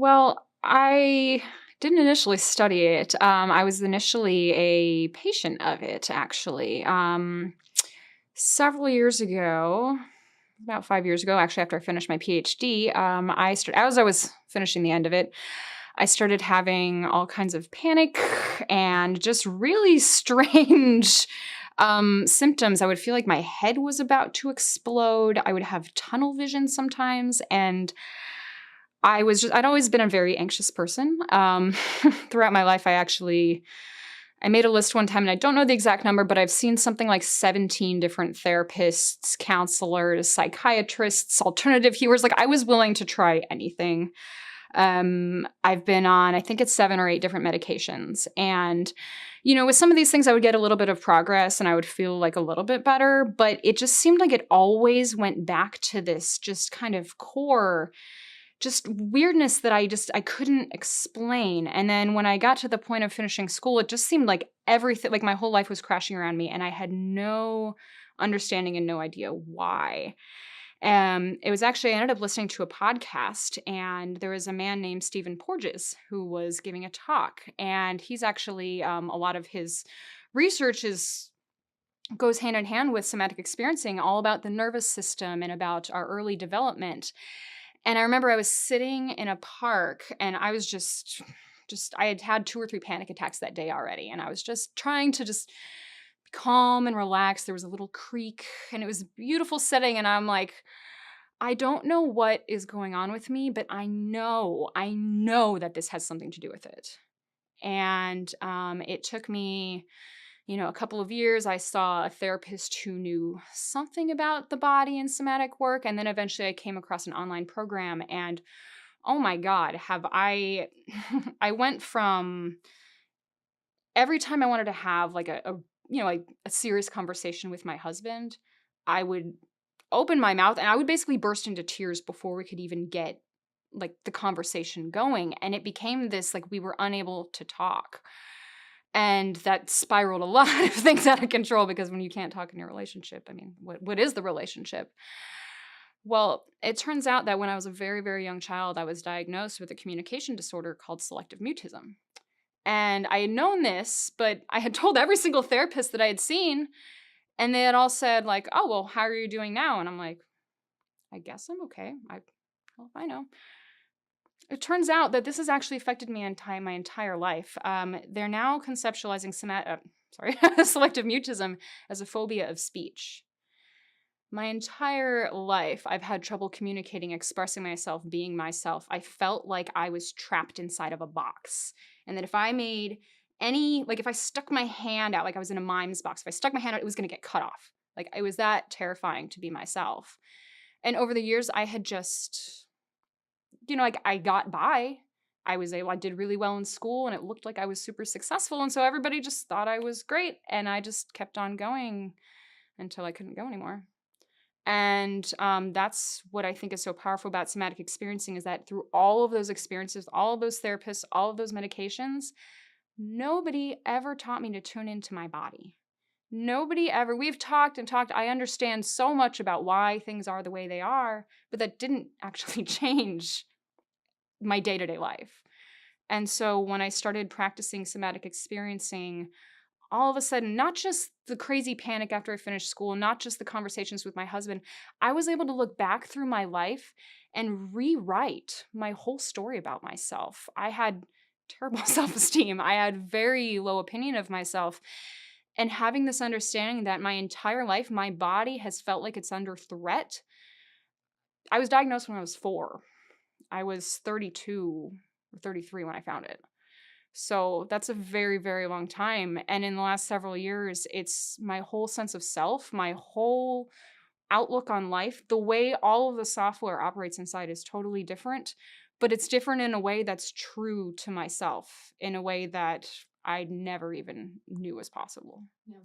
Well, I didn't initially study it. I was initially a patient of it, actually. Several years ago, about 5 years ago, actually, after I finished my PhD, as I was finishing the end of it, I started having all kinds of panic and just really strange symptoms. I would feel like my head was about to explode. I would have tunnel vision sometimes, and I'd always been a very anxious person. Throughout my life, I made a list one time and I don't know the exact number, but I've seen something like 17 different therapists, counselors, psychiatrists, alternative healers. Like I was willing to try anything. I've been on, I think it's 7 or 8 different medications. And, with some of these things, I would get a little bit of progress and I would feel like a little bit better, but it just seemed like it always went back to this just kind of core just weirdness that I couldn't explain. And then when I got to the point of finishing school, it just seemed like everything, like my whole life was crashing around me, and I had no understanding and no idea why. It was actually, I ended up listening to a podcast, and there was a man named Stephen Porges who was giving a talk, and he's actually, a lot of his research goes hand in hand with somatic experiencing, all about the nervous system and about our early development. And I remember I was sitting in a park and I was just I had had 2 or 3 panic attacks that day already, and I was just trying to just be calm and relax. There was a little creek and it was a beautiful setting, and I'm like, I don't know what is going on with me, but I know that this has something to do with it. And it took me a couple of years. I saw a therapist who knew something about the body and somatic work. And then eventually I came across an online program, and oh my God, have I, I went from every time I wanted to have like like a serious conversation with my husband, I would open my mouth and I would basically burst into tears before we could even get like the conversation going. And it became this, like, we were unable to talk. And that spiraled a lot of things out of control, because when you can't talk in your relationship, I mean, what is the relationship? Well, it turns out that when I was a very, very young child, I was diagnosed with a communication disorder called selective mutism. And I had known this, but I had told every single therapist that I had seen, and they had all said, like, oh, well, how are you doing now? And I'm like, I guess I'm okay. I know. It turns out that this has actually affected me my entire life. They're now conceptualizing selective mutism as a phobia of speech. My entire life, I've had trouble communicating, expressing myself, being myself. I felt like I was trapped inside of a box. And that if I made if I stuck my hand out, like I was in a mime's box, if I stuck my hand out, it was going to get cut off. Like, it was that terrifying to be myself. And over the years, I had just, like, I got by. I did really well in school, and it looked like I was super successful. And so everybody just thought I was great. And I just kept on going until I couldn't go anymore. And that's what I think is so powerful about somatic experiencing, is that through all of those experiences, all of those therapists, all of those medications, nobody ever taught me to tune into my body. Nobody ever. We've talked and talked. I understand so much about why things are the way they are, but that didn't actually change my day-to-day life. And so when I started practicing somatic experiencing, all of a sudden, not just the crazy panic after I finished school, not just the conversations with my husband, I was able to look back through my life and rewrite my whole story about myself. I had terrible self-esteem. I had very low opinion of myself. And having this understanding that my entire life, my body has felt like it's under threat. I was diagnosed when I was 4. I was 32 or 33 when I found it. So that's a very, very long time. And in the last several years, it's my whole sense of self, my whole outlook on life, the way all of the software operates inside is totally different, but it's different in a way that's true to myself, in a way that I never even knew was possible. Now,